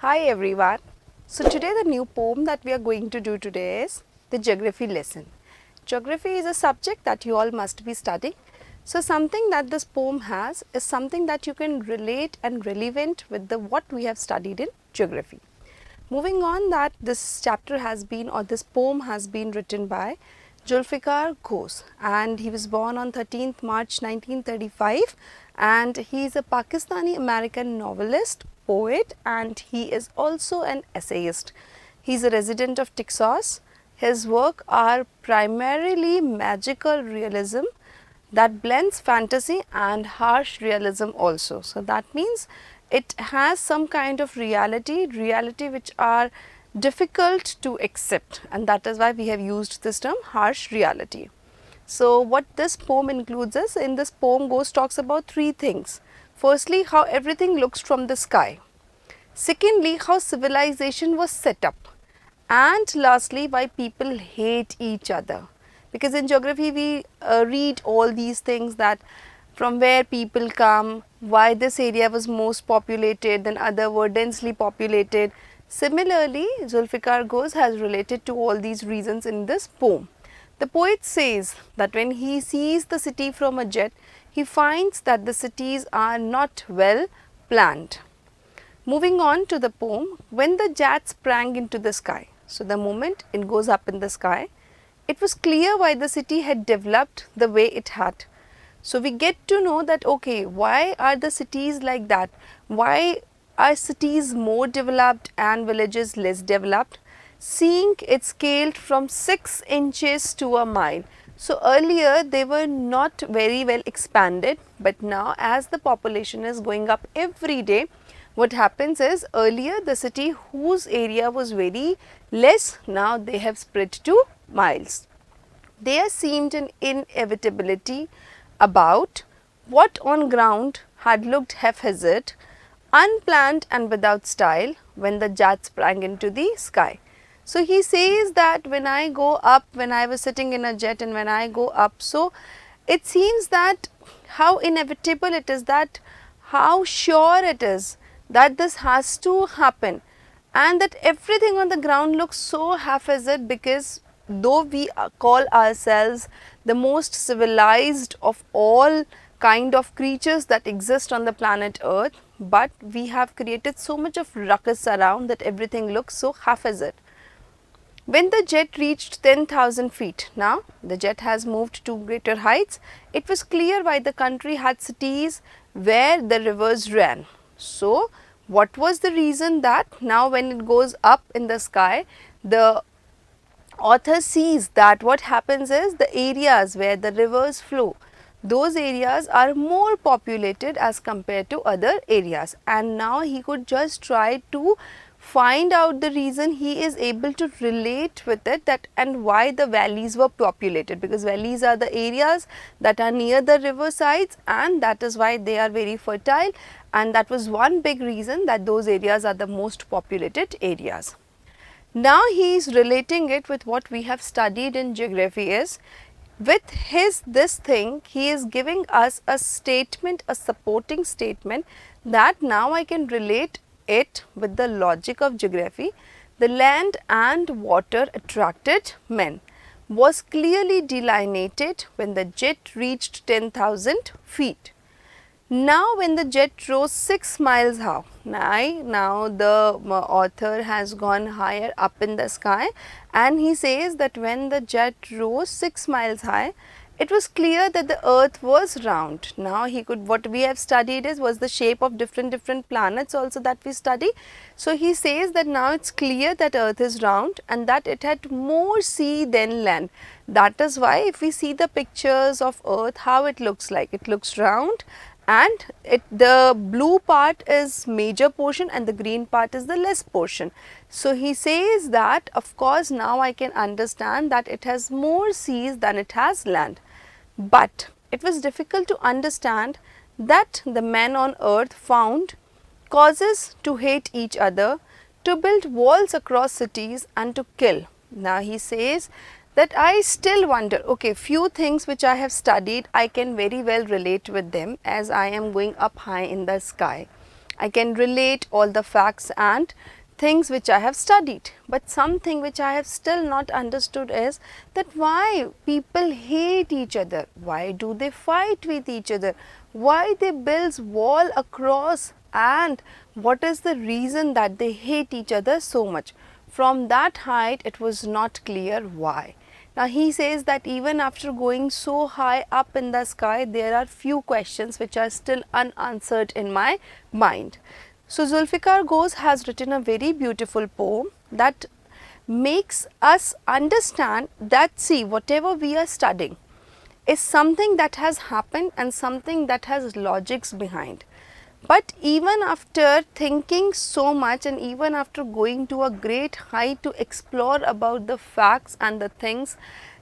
Hi everyone. So today the new poem that we are going to do today is the geography lesson. Geography is a subject that you all must be studying. So something that this poem has is something that you can relate and relevant with the what we have studied in geography. Moving on, that this chapter has been, or this poem has been written by Zulfikar Ghosh, and he was born on 13th March 1935, and he is a Pakistani American novelist, poet, and he is also an essayist. He is a resident of Texas. His work are primarily magical realism that blends fantasy and harsh realism also. So that means it has some kind of reality which are difficult to accept, and that is why we have used this term harsh reality. So what this poem includes is, in this poem Ghosh talks about three things. Firstly, how everything looks from the sky. Secondly, how civilization was set up. And lastly, why people hate each other. Because in geography we read all these things, that from where people come, why this area was most populated, then other were densely populated. Similarly, Zulfikar Ghosh has related to all these reasons in this poem. The poet says that when he sees the city from a jet, he finds that the cities are not well planned. Moving on to the poem, when the jet sprang into the sky. So the moment it goes up in the sky, it was clear why the city had developed the way it had. So we get to know that, okay, why are the cities like that? Why are cities more developed and villages less developed? Seeing it scaled from 6 inches to a mile. So earlier they were not very well expanded, but now as the population is going up every day, what happens is, earlier the city whose area was very less, now they have spread to miles. There seemed an inevitability about what on ground had looked haphazard, unplanned and without style when the jet sprang into the sky. So he says that when I go up, when I was sitting in a jet and when I go up, so it seems that how inevitable it is, that how sure it is that this has to happen, and that everything on the ground looks so haphazard, because though we call ourselves the most civilized of all kind of creatures that exist on the planet Earth, but we have created so much of ruckus around that everything looks so haphazard. When the jet reached 10,000 feet, now the jet has moved to greater heights, it was clear why the country had cities where the rivers ran. So, what was the reason that now when it goes up in the sky, the author sees that what happens is, the areas where the rivers flow, those areas are more populated as compared to other areas, and now he could just try to find out the reason. He is able to relate with it, that and why the valleys were populated, because valleys are the areas that are near the river sides, and that is why they are very fertile, and that was one big reason that those areas are the most populated areas. Now he is relating it with what we have studied in geography is, with his this thing he is giving us a statement, a supporting statement, that now I can relate it with the logic of geography. The land and water attracted men was clearly delineated when the jet reached 10,000 feet. Now when the jet rose 6 miles high, now the author has gone higher up in the sky, and he says that when the jet rose 6 miles high, it was clear that the earth was round. Now he could, what we have studied was the shape of different planets also that we study. So he says that now it's clear that earth is round and that it had more sea than land. That is why if we see the pictures of earth, how it looks like, it looks round, and the blue part is major portion and the green part is the less portion. So he says that of course now I can understand that it has more seas than it has land. But it was difficult to understand that the men on earth found causes to hate each other, to build walls across cities and to kill. Now he says that I still wonder, okay, few things which I have studied, I can very well relate with them as I am going up high in the sky. I can relate all the facts and things which I have studied. But something which I have still not understood is that why people hate each other, why do they fight with each other, why they build wall across, and what is the reason that they hate each other so much. From that height it was not clear why. Now he says that even after going so high up in the sky, there are few questions which are still unanswered in my mind. So Zulfikar Ghosh has written a very beautiful poem that makes us understand that, see, whatever we are studying is something that has happened and something that has logics behind. But even after thinking so much and even after going to a great height to explore about the facts and the things,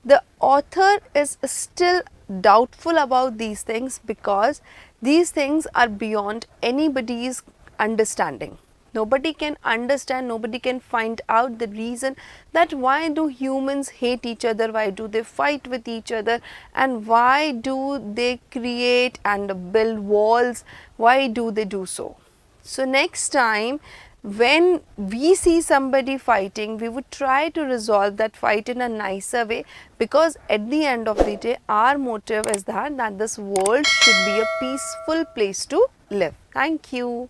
the author is still doubtful about these things because these things are beyond anybody's understanding. Nobody can understand, nobody can find out the reason that why do humans hate each other, why do they fight with each other, and why do they create and build walls, why do they do so. So next time when we see somebody fighting, we would try to resolve that fight in a nicer way, because at the end of the day our motive is that this world should be a peaceful place to live. Thank you.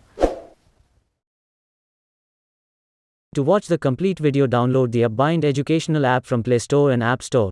To watch the complete video, download the Upbind educational app from Play Store and App Store.